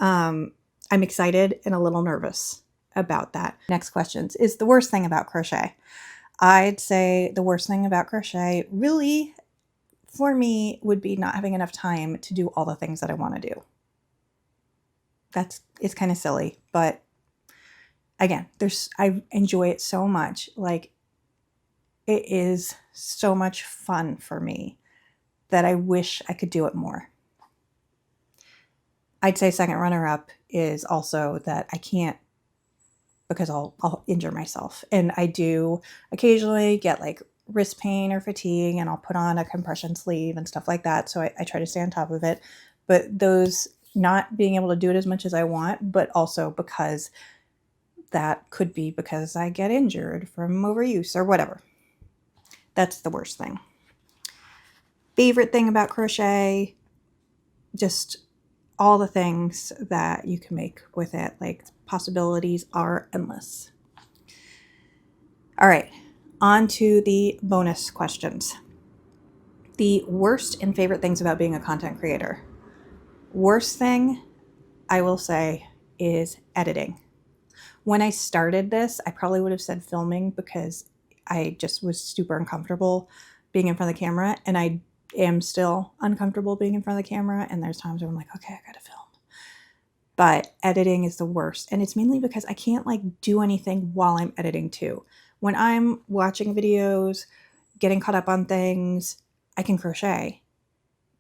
I'm excited and a little nervous about that. Next questions is the worst thing about crochet. I'd say the worst thing about crochet really for me would be not having enough time to do all the things that I want to do. It's kind of silly, but again, I enjoy it so much. Like, it is so much fun for me that I wish I could do it more. I'd say second runner up is also that I can't, because I'll injure myself. And I do occasionally get like wrist pain or fatigue, and I'll put on a compression sleeve and stuff like that. So I try to stay on top of it. But those, not being able to do it as much as I want, but also because that could be because I get injured from overuse or whatever. That's the worst thing. Favorite thing about crochet, just all the things that you can make with it. Like, possibilities are endless. All right, on to the bonus questions. The worst and favorite things about being a content creator. Worst thing, I will say, is editing. When I started this, I probably would have said filming, because I just was super uncomfortable being in front of the camera, and I am still uncomfortable being in front of the camera, and there's times where I'm like, okay, I gotta film. but editing is the worst. And it's mainly because I can't like do anything while I'm editing too. When I'm watching videos, getting caught up on things, I can crochet.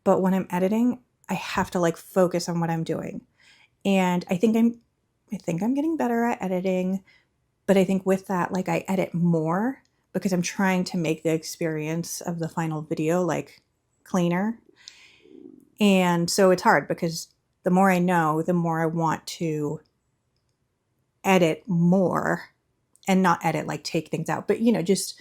But when I'm editing, I have to like focus on what I'm doing. And I think I'm getting better at editing, but I think with that, like I edit more because I'm trying to make the experience of the final video like cleaner. And so it's hard because the more I know, the more I want to edit more, and not edit like take things out, but just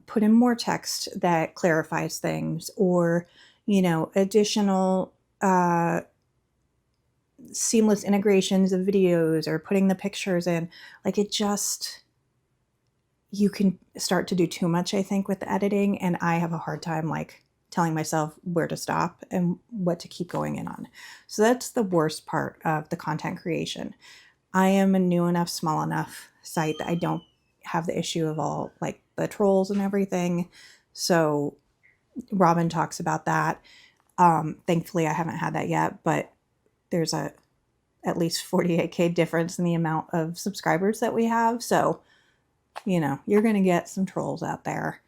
put in more text that clarifies things, or additional seamless integrations of videos, or putting the pictures in. Like you can start to do too much, I think, with the editing, and I have a hard time like telling myself where to stop and what to keep going in on. So that's the worst part of the content creation. I am a new enough, small enough site that I don't have the issue of all like the trolls and everything. So Robin talks about that. Thankfully, I haven't had that yet, but there's at least 48K difference in the amount of subscribers that we have. So, you're going to get some trolls out there.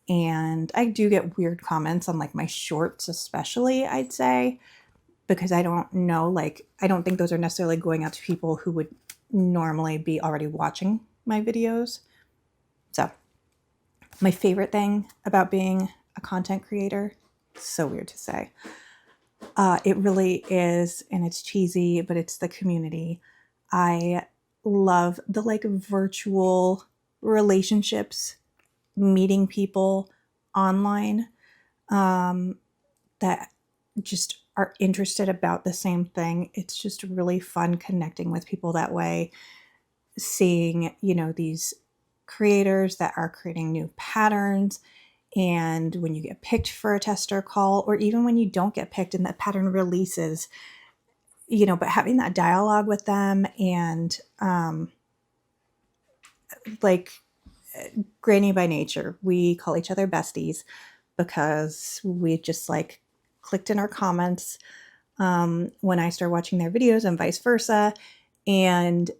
And I do get weird comments on like my shorts, especially, I'd say, because I don't know, like, I don't think those are necessarily going out to people who would normally be already watching my videos. So my favorite thing about being a content creator, so weird to say, it really is, and it's cheesy, but it's the community. I love the like virtual relationships, meeting people online that just are interested about the same thing. It's just really fun connecting with people that way, seeing, these creators that are creating new patterns. And when you get picked for a tester call, or even when you don't get picked and the pattern releases, but having that dialogue with them, and like Granny by nature, we call each other besties because we just like clicked in our comments when I start watching their videos, and vice versa. And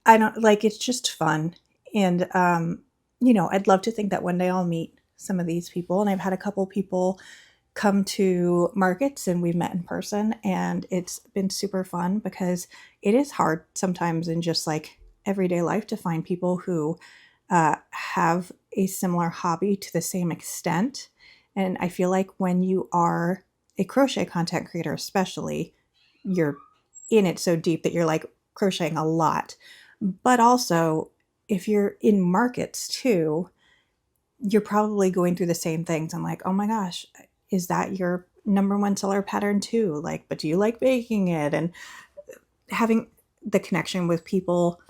I don't like, it's just fun. And, I'd love to think that one day I'll meet some of these people. And I've had a couple people come to markets and we've met in person, and it's been super fun because it is hard sometimes in just like everyday life to find people who have a similar hobby to the same extent. And I feel like when you are a crochet content creator, especially, you're in it so deep that you're like crocheting a lot. But also, if you're in markets too, you're probably going through the same things. I'm like, oh my gosh, is that your number one seller pattern too? Like, but do you like baking it? And having the connection with people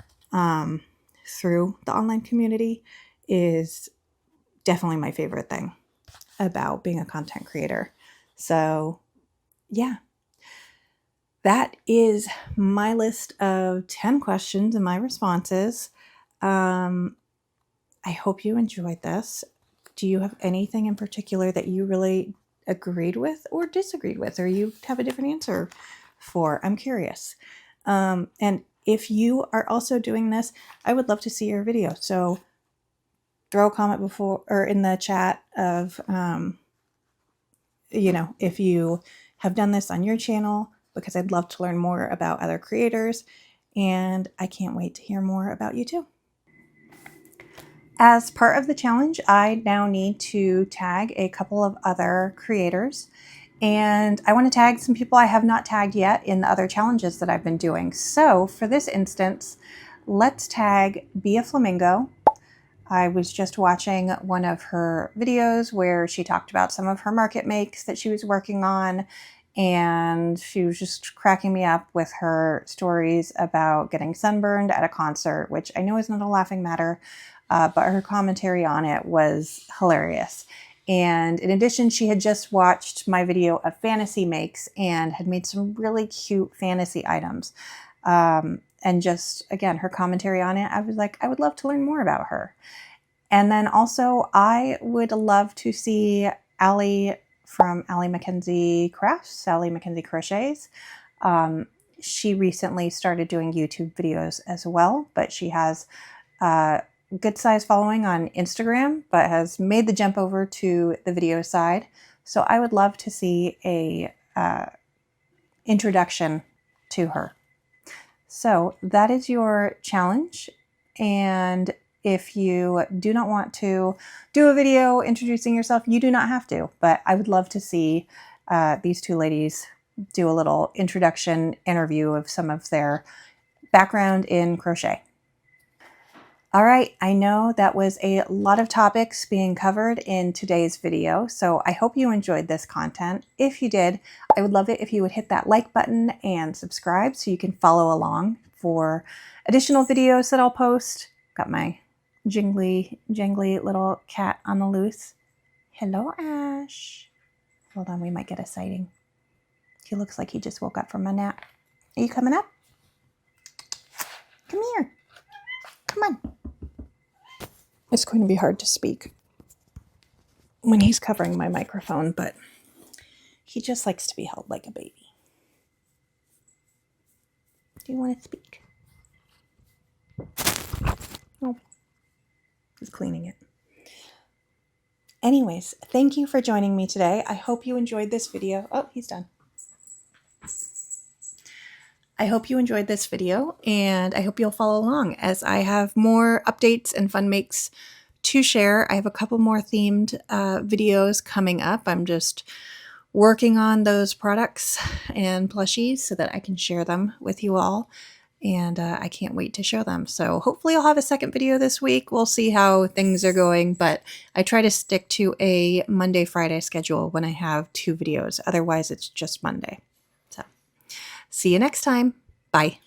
through the online community is definitely my favorite thing about being a content creator. So yeah, that is my list of 10 questions and my responses. I hope you enjoyed this. Do you have anything in particular that you really agreed with or disagreed with, or you have a different answer for? I'm curious. And if you are also doing this, I would love to see your video. So throw a comment before or in the chat of, if you have done this on your channel, because I'd love to learn more about other creators, and I can't wait to hear more about you too. As part of the challenge, I now need to tag a couple of other creators, and I want to tag some people I have not tagged yet in the other challenges that I've been doing. So for this instance, let's tag Be a Flamingo. I was just watching one of her videos where she talked about some of her market makes that she was working on, and she was just cracking me up with her stories about getting sunburned at a concert, which I know is not a laughing matter, but her commentary on it was hilarious. And in addition, she had just watched my video of fantasy makes and had made some really cute fantasy items. And just, again, her commentary on it, I was like, I would love to learn more about her. And then also, I would love to see Allie from Allie Mackenzie Crafts, Allie Mackenzie Crochets. she recently started doing YouTube videos as well, but she has a good size following on Instagram, but has made the jump over to the video side. So I would love to see a introduction to her. So that is your challenge. And if you do not want to do a video introducing yourself, you do not have to, but I would love to see these two ladies do a little introduction interview of some of their background in crochet. All right, I know that was a lot of topics being covered in today's video, so I hope you enjoyed this content. If you did, I would love it if you would hit that like button and subscribe so you can follow along for additional videos that I'll post. Got my jingly little cat on the loose. Hello, Ash. Hold on, we might get a sighting. He looks like he just woke up from a nap. Are you coming up? Come here. Come on. It's going to be hard to speak when he's covering my microphone, but he just likes to be held like a baby. Do you want to speak? Oh, he's cleaning it. Anyways, thank you for joining me today. I hope you enjoyed this video. Oh, he's done. I hope you enjoyed this video, and I hope you'll follow along as I have more updates and fun makes to share. I have a couple more themed videos coming up. I'm just working on those products and plushies so that I can share them with you all, and I can't wait to show them. So hopefully I'll have a second video this week. We'll see how things are going, but I try to stick to a Monday-Friday schedule when I have 2 videos. Otherwise, it's just Monday. See you next time. Bye.